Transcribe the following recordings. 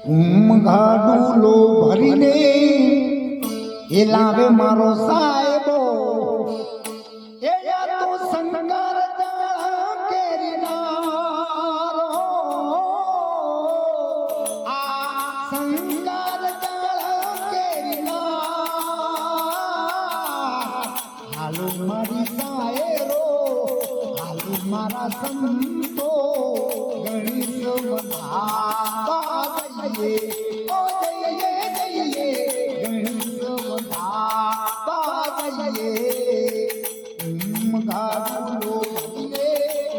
ગાડુલો ભરીને એ લાવે મારો સાહેબો એ તો સંગાર કેરીનારો આ સંગાર કેરીના હાલો મારી સાહેરો હાલો મારા સંતો ગણિત બધા જઈએ ઓ જઈએ જઈએ ગણિત બધા જઈએ ગાડુલો ભરીને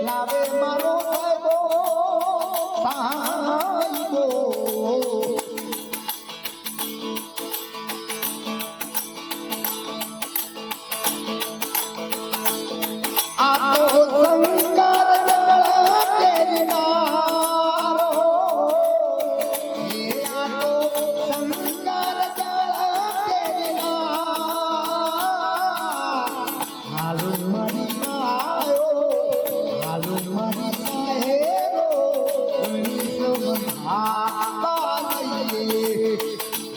લાવે મારો સાહેબો સાહેબો આ તો સંગાર કેરીનારો એ આ તો સંગાર કેરીના હાલો મારી સાયો હાલો મારી સાહેરો ગણિત બધા જઈએ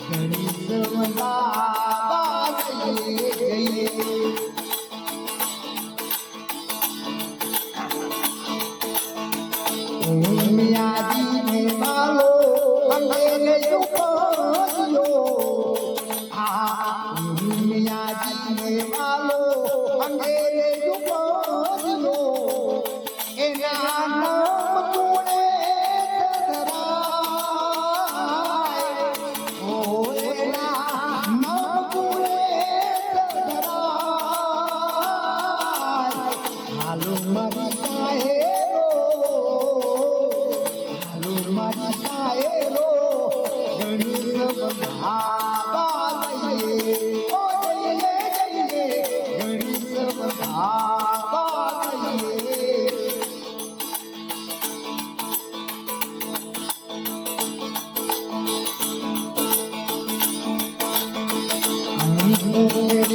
ગણિત બધા જઈએ મિયાજી ને માલો અંગેલે યુપાયો આ મિયાજી ને માલો અંગેલે યુપાયો એના નામ કોણે ધરાય ઓ એના નામ કોણે ધરાય હાલો મારી સાહેરો મારી સાહેરો ગણિત બધા જઈએ ઓ જઈએ જઈએ ગણિત બધા જઈએ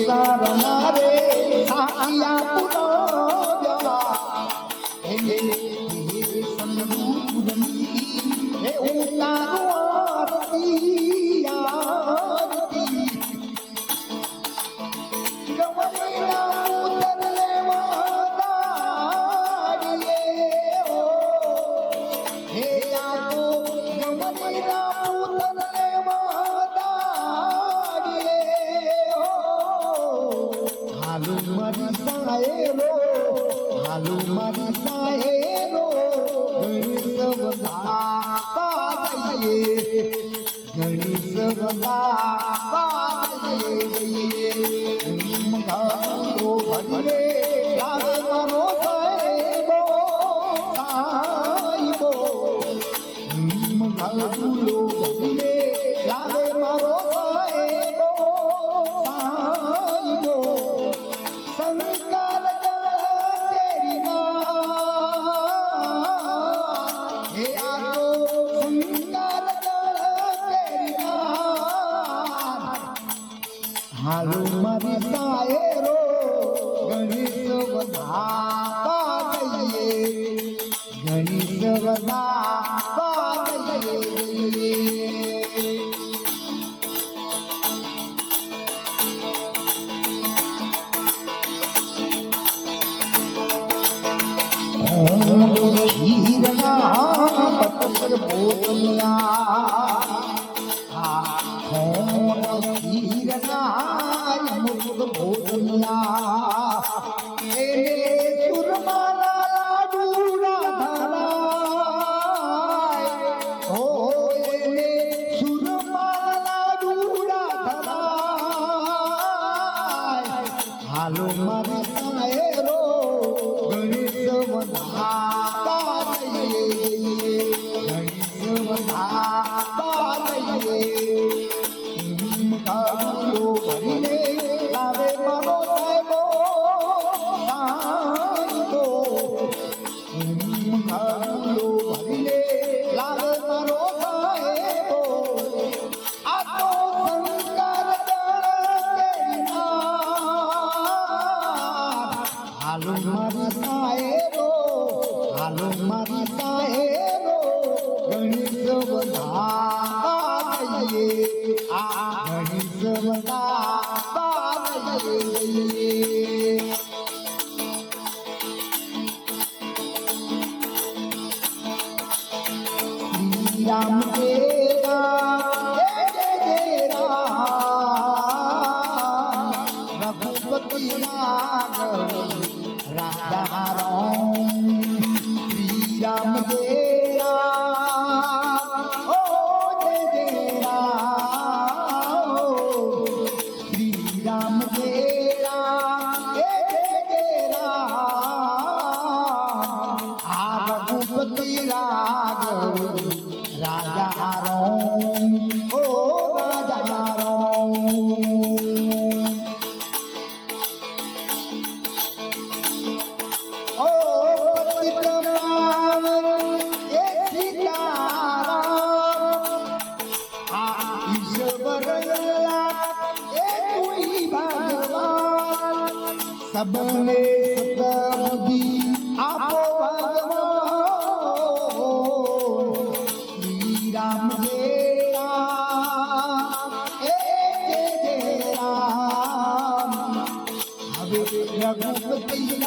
સારના રે સાયા પુરા એને હે ઉતારો આરતી આરતી ગવૈયા ઉતર લેવા દાડીએ ઓ હે આ તો ગવૈયા ઉતર લેવા દાડીએ ઓ હાલો મારી સાહેરો હાલો મારી સાહેરો ગણિત બધા જઈએ ગણિત બધા જઈએ ગાડુલો ભરીને લાવે મારો સાહેબો સાહેબો ગાડુલો ભરીને લાવે મારો સાહેબો સાહેબો સંસ્કાર હે આ તો સંગાર કેરીના હાલો મારી સાહેરો ગણિત બધા જઈએ ગણિત બધા જઈએ હીરના પતંગ ભોજનિયા હીરના મુર્ગ ભોજનિયા એને સુરમાલા લાડુડા ધરાય હો એને સુરમાલા લાડુડા ધરાય હાલો મારી સાહેરો ગણિત બધા જઈએ ગણિત બધા જઈએ ગાડુલો ભરીને લાવે મારો સાહેબો સાહેબો ગાડુલો ભરીને લાવે મારો સાહેબો આ તો સંસ્કાર કેરીના હાલો મારી સાહેરો હાલો મારી સાહેરો ગણિત બધા આ ઘણી સમતા બારઈએ શ્રી રામ તેરા જય જય રામ રઘુપતિ રાઘવ રાજા રામ શ્રી રામ તેરા ઓ જય જય રામ શ્રી રામ તેરા જય જય રામ આ રઘુપતિ રાઘવ રાજા રામ ઓ રાજા રામ ઓ પતિતરામ એ સીતારામ આ ઈશ્વર એ કોઈ ભગવાન સબને સતબુદ્ધિ આપો ભગવાન શ્રી રામ જય રામ એ જય જય રામ હવે રઘુપતિ